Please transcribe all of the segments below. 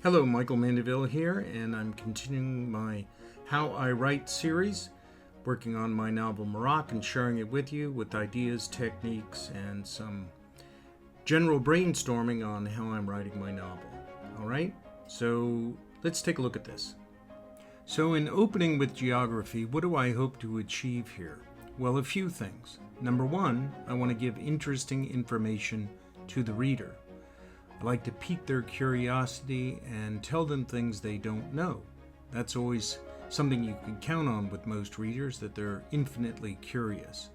Hello, Michael Mandaville here, and I'm continuing my How I Write series, working on my novel Morocco and sharing it with you with ideas, techniques, and some general brainstorming on how I'm writing my novel. Alright, so let's take a look at this. So in opening with geography, what do I hope to achieve here? Well, a few things. Number one, I want to give interesting information to the reader. I like to pique their curiosity and tell them things they don't know. That's always something you can count on with most readers, that they're infinitely curious.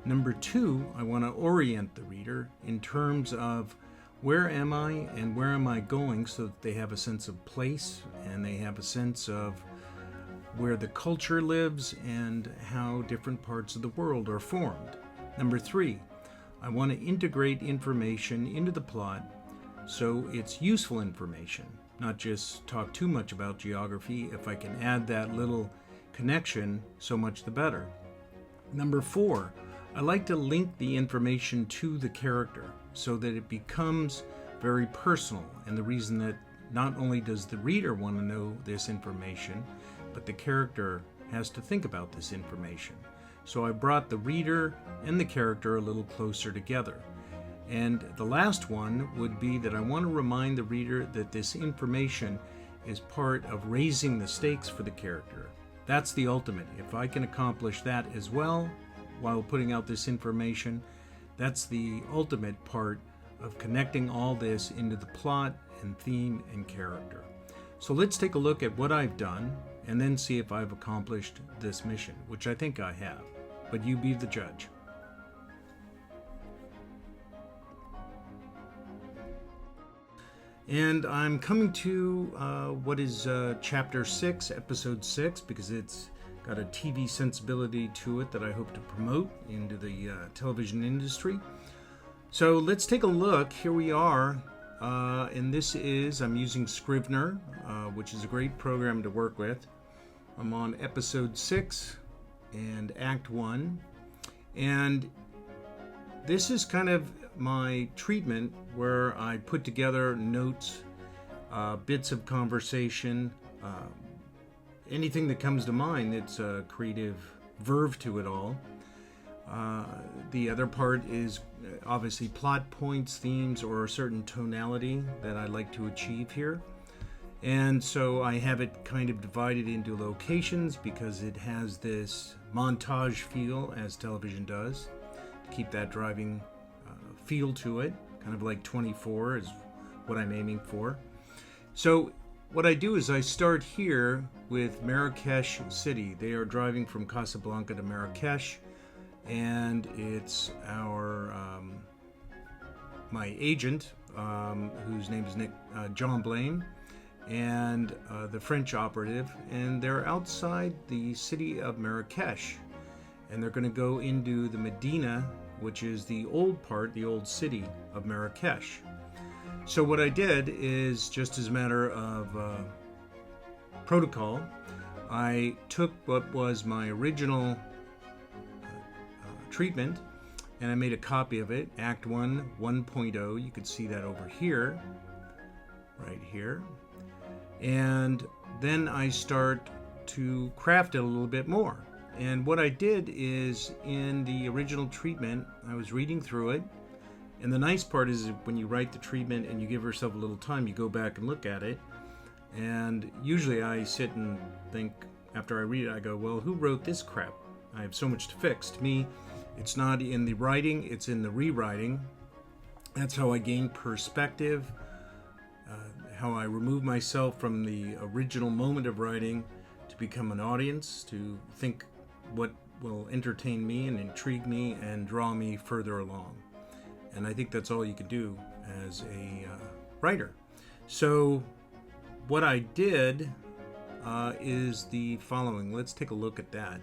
Number two, I want to orient the reader in terms of where am I and where am I going, so that they have a sense of place and they have a sense of where the culture lives and how different parts of the world are formed. Number three, I want to integrate information into the plot so it's useful information, not just talk too much about geography. If I can add that little connection, so much the better. Number four, I like to link the information to the character so that it becomes very personal. And the reason that not only does the reader want to know this information, but the character has to think about this information. So I brought the reader and the character a little closer together. And the last one would be that I want to remind the reader that this information is part of raising the stakes for the character. That's the ultimate. If I can accomplish that as well while putting out this information, that's the ultimate part of connecting all this into the plot and theme and character. So let's take a look at what I've done and then see if I've accomplished this mission, which I think I have. But you be the judge. And I'm coming to what is Chapter 6, Episode 6, because it's got a TV sensibility to it that I hope to promote into the television industry. So let's take a look. Here we are, and this is, I'm using Scrivener, which is a great program to work with. I'm on Episode 6 and Act 1, and this is kind of my treatment where I put together notes, bits of conversation, anything that comes to mind. It's a creative verve to it all. The other part is obviously plot points, themes, or a certain tonality that I like to achieve here. And so I have it kind of divided into locations because it has this montage feel, as television does, to keep that driving feel to it, kind of like 24 is what I'm aiming for. So what I do is I start here with Marrakesh City. They are driving from Casablanca to Marrakesh, and it's our my agent, whose name is John Blaine, and the French operative, and they're outside the city of Marrakesh, and they're going to go into the Medina, which is the old part, the old city of Marrakesh. So what I did is, just as a matter of protocol, I took what was my original treatment and I made a copy of it, Act 1 1.0. You can see that over here, right here. And then I start to craft it a little bit more. And what I did is, in the original treatment, I was reading through it. And the nice part is when you write the treatment and you give yourself a little time, you go back and look at it. And usually I sit and think, after I read it, I go, well, who wrote this crap? I have so much to fix. To me, it's not in the writing, it's in the rewriting. That's how I gain perspective, how I remove myself from the original moment of writing to become an audience, to think what will entertain me and intrigue me and draw me further along. And I think that's all you can do as a writer. So what I did is the following. Let's take a look at that.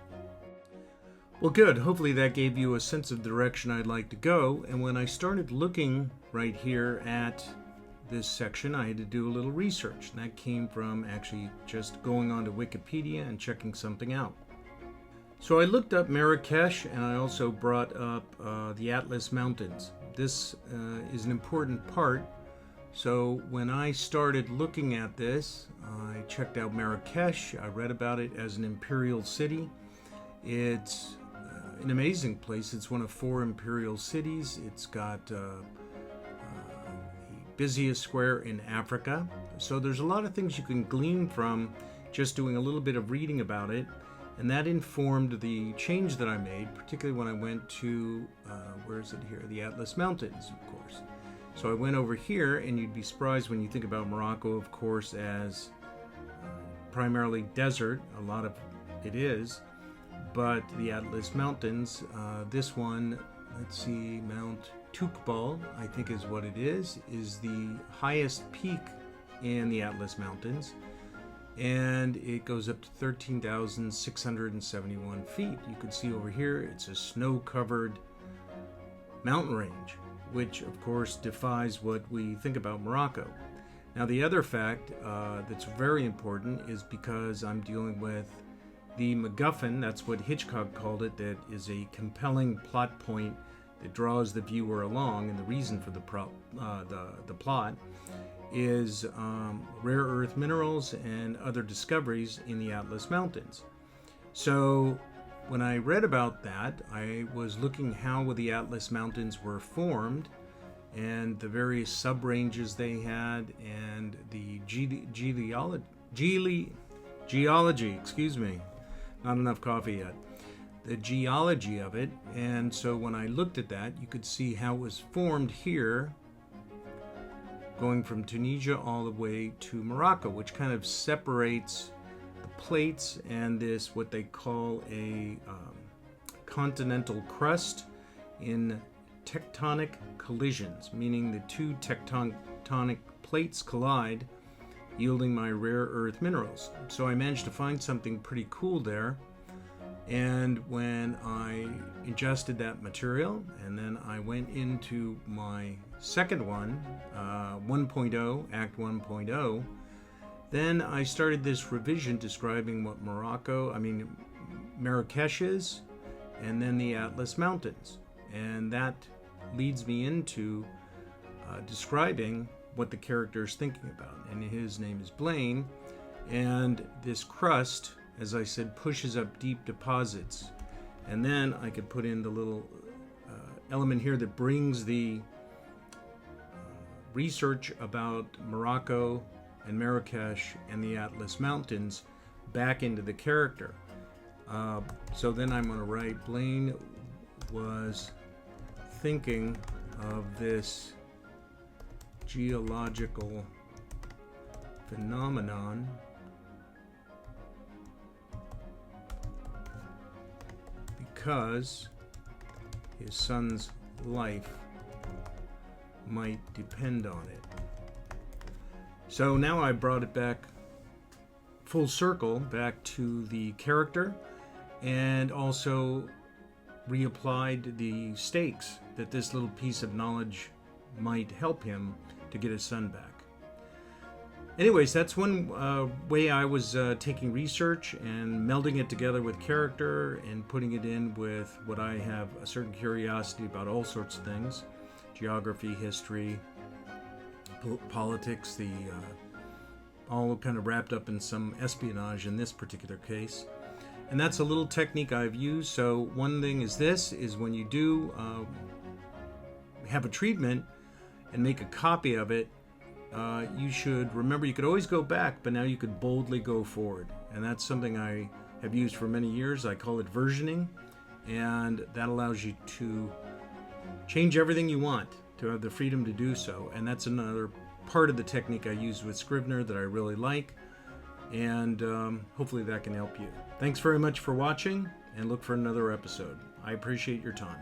Well, good. Hopefully that gave you a sense of the direction I'd like to go. And when I started looking right here at this section, I had to do a little research. And that came from actually just going onto Wikipedia and checking something out. So I looked up Marrakesh, and I also brought up the Atlas Mountains. This is an important part So when I started looking at this, I checked out Marrakesh. I read about it as an imperial city. It's an amazing place. It's one of 4 imperial cities. It's got the busiest square in Africa. So there's a lot of things you can glean from just doing a little bit of reading about it. And that informed the change that I made, particularly when I went to, where is it here? The Atlas Mountains, of course. So I went over here, and you'd be surprised when you think about Morocco, of course, as primarily desert. A lot of it is. But the Atlas Mountains, this one, let's see, Mount Toukbal, I think is what it is the highest peak in the Atlas Mountains. And it goes up to 13,671 feet. You can see over here, it's a snow-covered mountain range, which of course defies what we think about Morocco. Now the other fact that's very important is because I'm dealing with the MacGuffin, that's what Hitchcock called it, that is a compelling plot point that draws the viewer along, and the reason for the plot is rare earth minerals and other discoveries in the Atlas Mountains. So when I read about that, I was looking how the Atlas Mountains were formed and the various sub-ranges they had and the geology, excuse me, not enough coffee yet, the geology of it. And so when I looked at that, you could see how it was formed here, going from Tunisia all the way to Morocco, which kind of separates the plates and this, what they call a continental crust in tectonic collisions, meaning the 2 tectonic plates collide, yielding my rare earth minerals. So I managed to find something pretty cool there. And when I ingested that material, and then I went into my second one, 1.0, Act 1.0, then I started this revision describing what Marrakesh is, and then the Atlas Mountains. And that leads me into describing what the character is thinking about. And his name is Blaine, and this crust, as I said, pushes up deep deposits. And then I could put in the little element here that brings the research about Morocco and Marrakesh and the Atlas Mountains back into the character. So then I'm going to write, Blaine was thinking of this geological phenomenon because his son's life might depend on it. So now I brought it back full circle, back to the character, and also reapplied the stakes that this little piece of knowledge might help him to get his son back. Anyways, that's one way I was taking research and melding it together with character and putting it in with what I have a certain curiosity about, all sorts of things: geography, history, politics, all kind of wrapped up in some espionage in this particular case. And that's a little technique I've used. So one thing is when you do have a treatment and make a copy of it, you should remember you could always go back, but now you could boldly go forward. And that's something I have used for many years. I call it versioning, and that allows you to change everything you want, to have the freedom to do so. And that's another part of the technique I use with Scrivener that I really like, and hopefully that can help you. Thanks very much for watching, and look for another episode. I appreciate your time.